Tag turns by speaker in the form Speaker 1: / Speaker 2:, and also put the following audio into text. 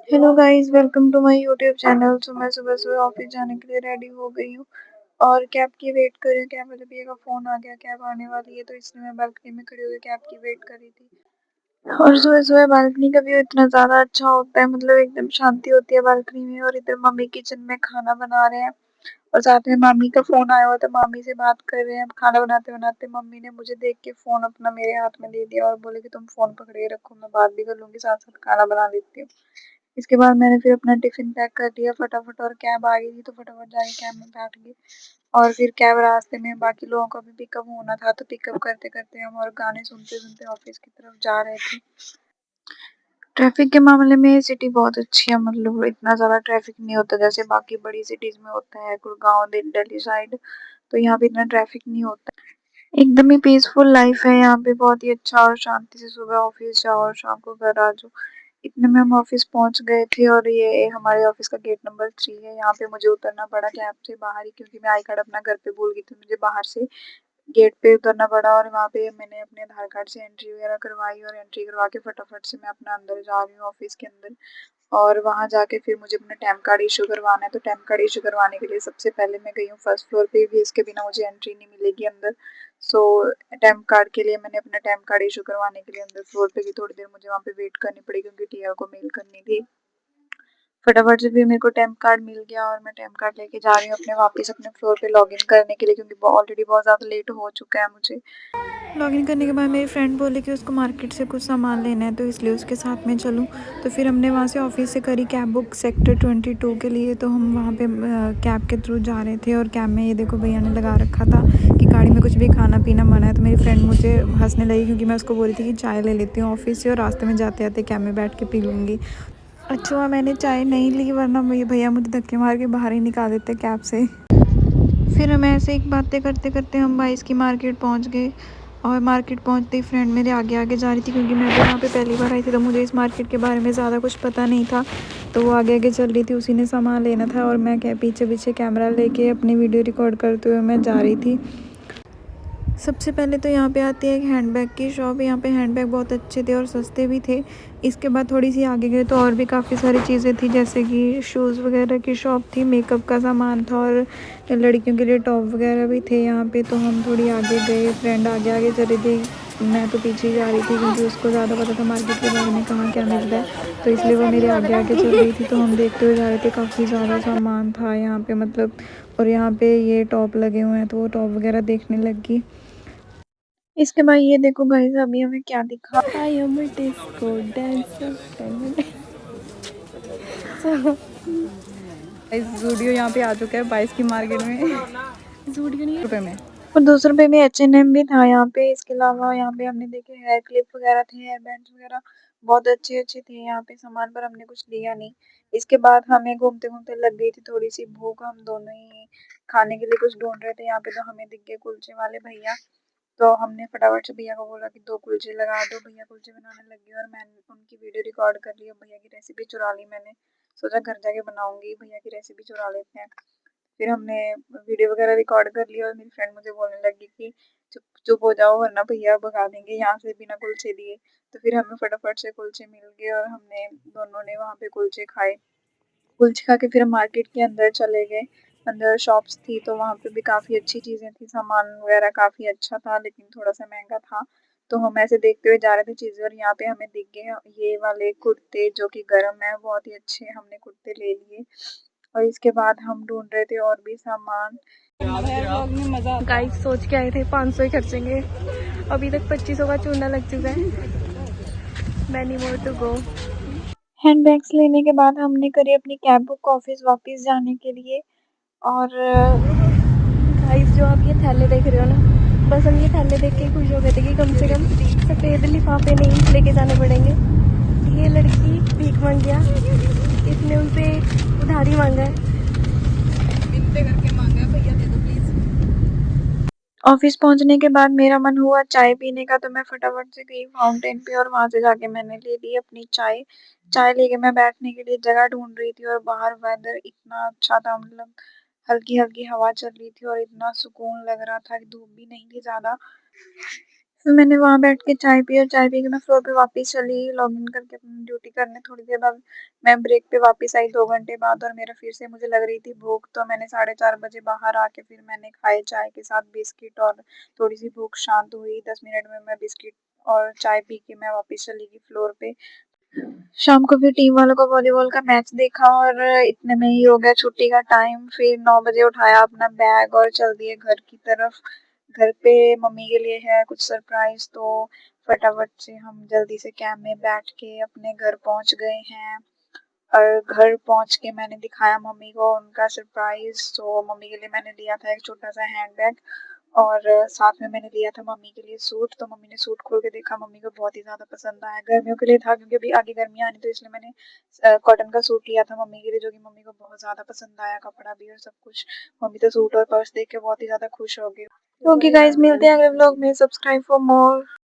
Speaker 1: Hello guys, welcome to my YouTube channel. तो मैं सुबह सुबह ऑफिस जाने के लिए रेडी हो गई हूँ और कैब की वेट कर रही हूँ। कैब वाले भैया का फोन आ गया, कैब आने वाली है, तो इसलिए मैं बालकनी में खड़ी होकर कैब की वेट कर रही थी। और सुबह सुबह बालकनी का व्यू इतना ज्यादा अच्छा होता है, मतलब एकदम शांति होती है बालकनी में। और इधर मम्मी किचन में खाना बना रहे हैं और साथ में मामी का फोन आया हुआ था, मामी से बात कर रहे हैं। खाना बनाते बनाते मम्मी ने मुझे देख के फोन अपना मेरे हाथ में दे दिया और बोले कि तुम फोन पकड़े रखो, मैं बात भी कर लूंगी, साथ साथ खाना बना लेती हूँ। इसके बाद मैंने फिर अपना टिफिन पैक कर दिया फटाफट, और कैब आ गई थी तो फटाफट जाके कैब में बैठ गई। और फिर कैब रास्ते में बाकी लोगों का भी पिकअप होना था, तो पिकअप करते करते हम और गाने सुनते सुनते ऑफिस की तरफ जा रहे थे। ट्रैफिक के मामले में ये सिटी बहुत अच्छी है, मतलब इतना ज़्यादा ट्रैफिक नहीं होता जैसे बाकी बड़ी सिटीज़ में होता है, गुड़गांव दिल्ली साइड। तो यहाँ पे इतना ट्रैफिक नहीं होता, एकदम ही पीसफुल लाइफ है यहाँ पे, बहुत ही अच्छा। और शांति से सुबह ऑफिस जाओ और शाम को घर आ जाओ। इतने में हम ऑफिस पहुंच गए थे और ये हमारे ऑफिस का गेट नंबर 3 है। यहाँ पे मुझे उतरना पड़ा कैब से बाहर ही, क्योंकि मैं आई कार्ड अपना घर पे भूल गई थी। मुझे बाहर से गेट पे उतरना पड़ा और वहाँ पे मैंने अपने आधार कार्ड से एंट्री वगैरह करवाई, और एंट्री करवा के फटाफट से मैं अपना अंदर जा रही हूँ ऑफिस के अंदर। और वहाँ जाके फिर मुझे अपना टैम कार्ड इशू करवाना है, तो टैम कार्ड इशू करवाने के लिए सबसे पहले मैं गई हूँ फर्स्ट फ्लोर पे भी, इसके बिना मुझे एंट्री नहीं मिलेगी अंदर। सो टैम कार्ड के लिए मैंने अपना टैम कार्ड इशू करवाने के लिए अंदर फ्लोर पे गई। थोड़ी देर मुझे वहाँ पे वेट करनी पड़ी क्योंकि टीआर को मेल करनी थी। फटाफट से फिर मेरे को टैम कार्ड मिल गया और मैं टैम कार्ड लेके जा रही हूँ अपने वापस अपने फ्लोर पे लॉगिन करने के लिए, क्योंकि ऑलरेडी बहुत ज़्यादा लेट हो चुका है मुझे। लॉगिन करने के बाद मेरी फ्रेंड बोली कि उसको मार्केट से कुछ सामान लेना है, तो इसलिए उसके साथ में चलूँ। तो फिर हमने वहाँ से ऑफिस से करी कैब बुक सेक्टर 22 के लिए। तो हम वहाँ पे कैब के थ्रू जा रहे थे और कैब में ये देखो भैया ने लगा रखा था कि गाड़ी में कुछ भी खाना पीना मना है। तो मेरी फ्रेंड मुझे हंसने लगी क्योंकि मैं उसको बोल रही थी कि चाय ले लेती हूँ ऑफिस से और रास्ते में जाते जाते कैब में बैठ के पी लूँगी। अच्छा हुआ मैंने चाय नहीं ली, वरना भैया मुझे धक्के मार के बाहर ही निकाल देते कैब से। फिर हम ऐसे ही बातें करते करते हम बाईस की मार्केट पहुंच गए। और मार्केट पहुंचते ही फ्रेंड मेरे आगे आगे जा रही थी, क्योंकि मैं भी यहाँ पे पहली बार आई थी तो मुझे इस मार्केट के बारे में ज़्यादा कुछ पता नहीं था। तो वो आगे आगे चल रही थी, उसी ने सामान लेना था और मैं क्या पीछे पीछे कैमरा लेके अपनी वीडियो रिकॉर्ड करते हुए मैं जा रही थी। सबसे पहले तो यहाँ पे आती है एक हैंडबैग की शॉप। यहाँ पे हैंडबैग बहुत अच्छे थे और सस्ते भी थे। इसके बाद थोड़ी सी आगे गए तो और भी काफ़ी सारी चीज़ें थी, जैसे कि शूज़ वगैरह की शॉप थी, मेकअप का सामान था और लड़कियों के लिए टॉप वगैरह भी थे यहाँ पे। तो हम थोड़ी आगे गए, फ्रेंड आगे आगे चली थी, मैं तो पीछे ही जा रही थी क्योंकि उसको ज़्यादा पता था मार्केट के बारे में कहाँ क्या मिलता है, तो इसलिए वो मेरे आगे आगे चल रही थी। तो हम देखते हुए जा रहे थे, काफ़ी ज़्यादा सामान था यहाँ पे मतलब। और यहाँ पे ये टॉप लगे हुए हैं तो वो टॉप वगैरह देखने लगी। इसके बाद ये देखो गाइस, अभी हमें क्या दिखा, I am a disco dancer. Zudio यहाँ पे आ चुका है 22 की मार्केट में। जूडियो नहीं रुपए में, और 200 रुपये में H&M भी था यहाँ पे। इसके अलावा यहाँ पे हमने देखे हेयर क्लिप वगैरह थे, हेयर बैंड्स वगैरह बहुत अच्छे अच्छे थे यहाँ पे सामान, पर हमने कुछ लिया नहीं। इसके बाद हमें घूमते घूमते लग गई थी थोड़ी सी भूख, हम दोनों ही खाने के लिए कुछ ढूंढ रहे थे यहाँ पे। तो हमें दिख गए कुलचे वाले भैया, तो हमने फटाफट से भैया को बोला कि 2 कुलचे लगा दो। भैया कुलचे बनाने लग गए और मैंने उनकी वीडियो रिकॉर्ड कर ली और भैया की रेसिपी चुरा ली। मैंने सोचा घर जाके बनाऊंगी, भैया की रेसिपी चुरा लेते हैं। फिर हमने वीडियो वगैरह रिकॉर्ड कर लिया और मेरी फ्रेंड मुझे बोलने लगी कि चुप चुप हो जाओ वरना भैया भगा देंगे यहाँ से बिना कुलचे दिए। तो फिर हमें फटाफट से कुलचे मिल गए और हमने दोनों ने वहाँ पे कुलचे खाए। कुलचे खा के फिर हम मार्केट के अंदर चले गए। अंदर शॉप्स थी तो वहाँ पे भी काफ़ी अच्छी चीज़ें थी, सामान वगैरह काफ़ी अच्छा था लेकिन थोड़ा सा महंगा था। तो हम ऐसे देखते हुए जा रहे थे चीज़ें, और यहाँ पे हमें दिख गए ये वाले कुर्ते जो कि गर्म है, बहुत ही अच्छे। हमने कुर्ते ले लिए और इसके बाद हम ढूंढ रहे थे और भी सामान। गाइस सोच के आए थे 500 ही खर्चेंगे, अभी तक 2500 का चूना लग चुका है। Many more to go. Handbags लेने के बाद हमने करी अपनी कैब बुक ऑफिस वापस जाने के लिए। और गाइस जो आप ये थैले देख रहे हो ना, बस हम ये थैले देख के खुश हो गए थे कि कम से कम सफ़ेद लिफाफे नहीं लेके जाने पड़ेंगे। ये लड़की भीख मांग गया, इसने उनसे उधारी मांगा है, मिलते करके मांगा है, भैया दे दो प्लीज। ऑफिस पहुंचने के बाद मेरा मन हुआ चाय पीने का, तो मैं फटाफट से गई फाउंटेन पे और वहां से जाके मैंने ले ली अपनी चाय। चाय लेके मैं बैठने के लिए जगह ढूंढ रही थी और बाहर वेदर इतना अच्छा था, मतलब हल्की हल्की हवा चल रही थी और इतना सुकून लग रहा था कि धूप भी नहीं थी ज्यादा। फिर मैंने वहाँ बैठ के चाय पी और चाय पी के मैं फ्लोर पे वापस चली लॉगिन करके अपनी ड्यूटी करने। थोड़ी देर बाद मैं ब्रेक पे वापस आई 2 घंटे बाद और मेरा फिर से मुझे लग रही थी भूख, तो मैंने 4:30 बजे बाहर आके फिर मैंने खाए चाय के साथ बिस्किट और थोड़ी सी भूख शांत हुई। 10 मिनट में मैं बिस्किट और चाय पी के मैं वापस चली गई फ्लोर पे। शाम को फिर टीम वालों का वॉलीबॉल का मैच देखा और इतने में ही हो गया छुट्टी का टाइम। फिर 9 बजे उठाया अपना बैग और चल दिए घर की तरफ। घर पे मम्मी के लिए है कुछ सरप्राइज, तो फटाफट से हम जल्दी से कैब में बैठ के अपने घर पहुंच गए हैं। और घर पहुंच के मैंने दिखाया मम्मी को उनका सरप्राइज। तो मम्मी के लिए मैंने लिया था एक छोटा सा हैंड बैग और साथ में मैंने लिया था मम्मी के लिए सूट। तो मम्मी ने सूट खोल के देखा, मम्मी को बहुत ही ज़्यादा पसंद आया। गर्मियों के लिए था क्योंकि अभी आगे गर्मियाँ आनी, तो इसलिए मैंने कॉटन का सूट लिया था मम्मी के लिए, जो कि मम्मी को बहुत ज़्यादा पसंद आया, कपड़ा भी और सब कुछ। मम्मी तो सूट और पर्स देख के बहुत ही ज़्यादा खुश हो गई। ओके गाइस, मिलते हैं अगले व्लॉग में। Subscribe for more.